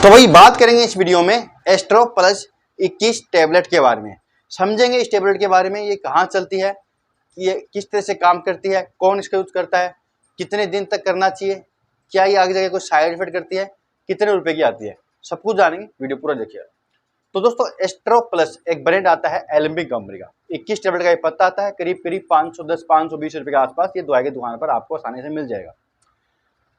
तो वही बात करेंगे इस वीडियो में एस्ट्रो प्लस 21 टैबलेट के बारे में। समझेंगे इस टैबलेट के बारे में, ये कहाँ चलती है, ये किस तरह से काम करती है, कौन इसका यूज करता है, कितने दिन तक करना चाहिए, क्या ये आगे जाके कोई साइड इफेक्ट करती है, कितने रुपए की आती है, सब कुछ जानेंगे, वीडियो पूरा देखिए। तो दोस्तों एस्ट्रो प्लस एक ब्रांड आता है एलेंबिक कंपनी का, 21 टैबलेट का ये पत्ता आता है, करीब 510-520 रुपए के आसपास ये दवाई की दुकान पर आपको आसानी से मिल जाएगा।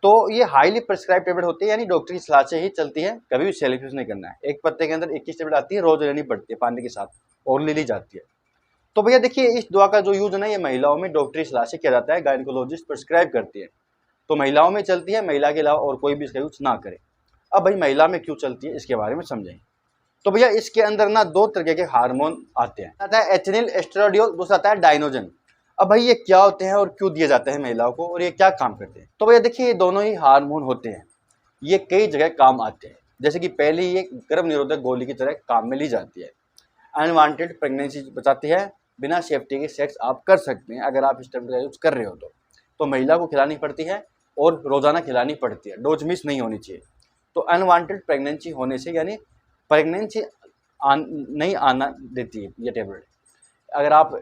तो ये हाईली प्रिस्क्राइब टैबलेट होती है, यानी डॉक्टर की सलाह से ही चलती है, कभी भी सेल्फ यूज नहीं करना है। एक पत्ते के अंदर 21 टैबलेट आती है, रोज लेनी पड़ती है पानी के साथ और ले ली जाती है। तो भैया देखिए इस दवा का जो यूज है ना, ये महिलाओं में डॉक्टरी सलाह से किया जाता है, गायनिकोलॉजिस्ट प्रिस्क्राइब करती है, तो महिलाओं में चलती है, महिला के अलावा और कोई भी इसका यूज ना करे। अब भाई महिला में क्यों चलती है इसके बारे में समझेंगे। तो भैया इसके अंदर ना दो तरह के हार्मोन आते हैं, आता है एथिनिल एस्ट्राडियोल, दूसरा आता है डायनोजन। अब भाई ये क्या होते हैं और क्यों दिए जाते हैं महिलाओं को और ये क्या काम करते हैं। तो भैया देखिए ये दोनों ही हार्मोन होते हैं, ये कई जगह काम आते हैं। जैसे कि पहले ये गर्भ निरोधक गोली की तरह काम में ली जाती है, अनवांटेड प्रेगनेंसी बचाती है, बिना सेफ्टी के सेक्स आप कर सकते हैं अगर आप इस टैबलेट का यूज कर रहे हो तो महिला को खिलानी पड़ती है और रोजाना खिलानी पड़ती है, डोज मिस नहीं होनी चाहिए। तो अनवांटेड प्रेगनेंसी होने से यानी प्रेगनेंसी नहीं आना देती है ये टैबलेट। अगर आप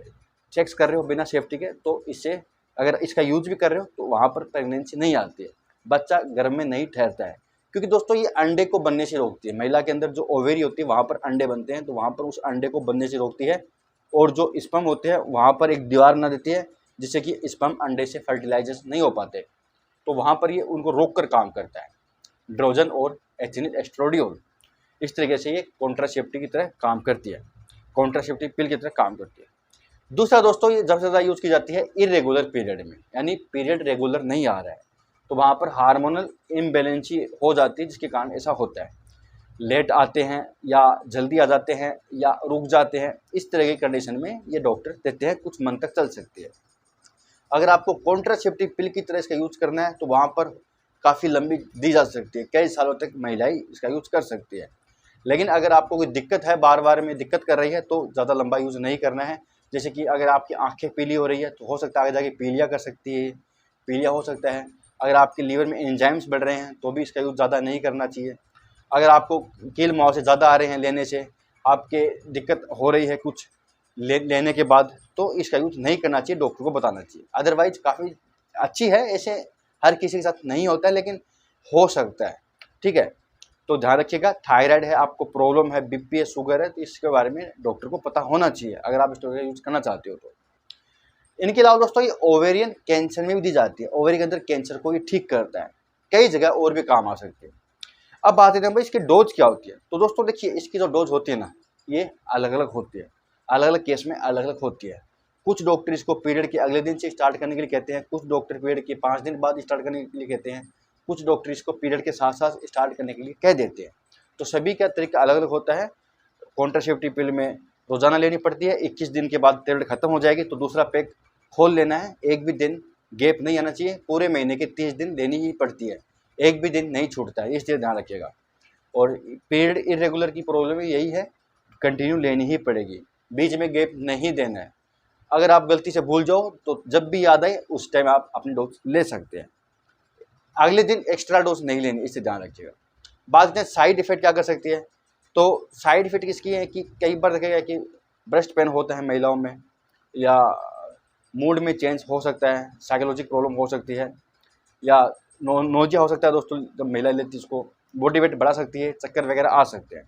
सेक्स कर रहे हो बिना सेफ्टी के तो इससे अगर इसका यूज भी कर रहे हो तो वहाँ पर प्रेगनेंसी नहीं आती है, बच्चा गर्भ में नहीं ठहरता है। क्योंकि दोस्तों ये अंडे को बनने से रोकती है, महिला के अंदर जो ओवेरी होती है वहाँ पर अंडे बनते हैं, तो वहाँ पर उस अंडे को बनने से रोकती है। और जो स्पर्म होते हैं वहाँ पर एक दीवार बना देती है जिससे कि स्पर्म अंडे से फर्टिलाइजर्स नहीं हो पाते, तो वहाँ पर ये उनको रोक कर काम करता है। ड्रोजन और एथिनिल एस्ट्रोडियोल इस तरीके से ये कॉन्ट्रासेप्टिव की तरह काम करती है, कॉन्ट्रासेप्टिव पिल की तरह काम करती है। दूसरा दोस्तों ये सबसे ज़्यादा यूज़ की जाती है इरेगुलर पीरियड में, यानी पीरियड रेगुलर नहीं आ रहा है तो वहाँ पर हार्मोनल इम्बैलेंसी हो जाती है, जिसके कारण ऐसा होता है, लेट आते हैं या जल्दी आ जाते हैं या रुक जाते हैं। इस तरह की कंडीशन में ये डॉक्टर देते हैं, कुछ मंथ तक चल सकती है। अगर आपको कॉन्ट्रासेप्टिव पिल की तरह इसका यूज करना है तो वहाँ पर काफ़ी लंबी दी जा सकती है, कई सालों तक महिलाएं इसका यूज कर सकती है। लेकिन अगर आपको कोई दिक्कत है, बार बार में दिक्कत कर रही है, तो ज़्यादा लंबा यूज़ नहीं करना है। जैसे कि अगर आपकी आंखें पीली हो रही है तो हो सकता है आगे जाके पीलिया कर सकती है, पीलिया हो सकता है। अगर आपके लीवर में एंजाइम्स बढ़ रहे हैं तो भी इसका यूज़ ज़्यादा नहीं करना चाहिए। अगर आपको कील मुहावसे ज़्यादा आ रहे हैं लेने से, आपके दिक्कत हो रही है कुछ लेने के बाद, तो इसका यूज़ नहीं करना चाहिए, डॉक्टर को बताना चाहिए। अदरवाइज काफ़ी अच्छी है, ऐसे हर किसी के साथ नहीं होता है लेकिन हो सकता है, ठीक है। तो ध्यान रखिएगा, थायराइड है, आपको प्रॉब्लम है, बीपी है, शुगर है, तो इसके बारे में डॉक्टर को पता होना चाहिए अगर आप इस दवाई का यूज करना चाहते हो तो। इनके अलावा दोस्तों ये ओवेरियन कैंसर में भी दी जाती है, ओवेरी के अंदर कैंसर को ये ठीक करता है, कई जगह और भी काम आ सकती है। अब बात करते हैं भाई इसकी डोज क्या होती है। तो दोस्तों देखिए इसकी जो डोज होती है ना, ये अलग अलग होती है, अलग अलग केस में अलग अलग होती है। कुछ डॉक्टर इसको पीरियड के अगले दिन से स्टार्ट करने के लिए कहते हैं, कुछ डॉक्टर पीरियड के 5 दिन बाद स्टार्ट करने के लिए कहते हैं, कुछ डॉक्टर इसको पीरियड के साथ साथ स्टार्ट करने के लिए कह देते हैं। तो सभी का तरीका अलग अलग होता है। कॉन्ट्रासेप्टिव पिल में रोजाना लेनी पड़ती है, 21 दिन के बाद टैबलेट खत्म हो जाएगी तो दूसरा पैक खोल लेना है, एक भी दिन गैप नहीं आना चाहिए, पूरे महीने के 30 दिन लेनी ही पड़ती है, एक भी दिन नहीं छूटता है, इसलिए ध्यान रखिएगा। और पीरियड इरेगुलर की प्रॉब्लम यही है, कंटिन्यू लेनी ही पड़ेगी, बीच में गैप नहीं देना है। अगर आप गलती से भूल जाओ तो जब भी याद आए उस टाइम आप अपनी डोज ले सकते हैं, अगले दिन एक्स्ट्रा डोज नहीं लेनी, इससे ध्यान रखिएगा। बात करें साइड इफेक्ट क्या कर सकती है, तो साइड इफेक्ट किसकी है कि कई बार देखेगा कि ब्रेस्ट पेन होता है महिलाओं में, या मूड में चेंज हो सकता है, साइकोलॉजिक प्रॉब्लम हो सकती है, या नोजिया हो सकता है दोस्तों जब महिला लेती है इसको, बॉडी वेट बढ़ा सकती है, चक्कर वगैरह आ सकते हैं,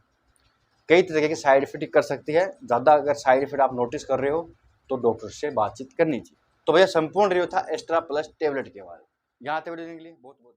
कई तरीके के साइड इफेक्ट कर सकती है। ज़्यादा अगर साइड इफेक्ट आप नोटिस कर रहे हो तो डॉक्टर से बातचीत करनी चाहिए। तो भैया संपूर्ण रिव्यू था एस्ट्रा प्लस टैबलेट के बारे में। यहाँ तक वीडियो देखने के लिए बहुत बहुत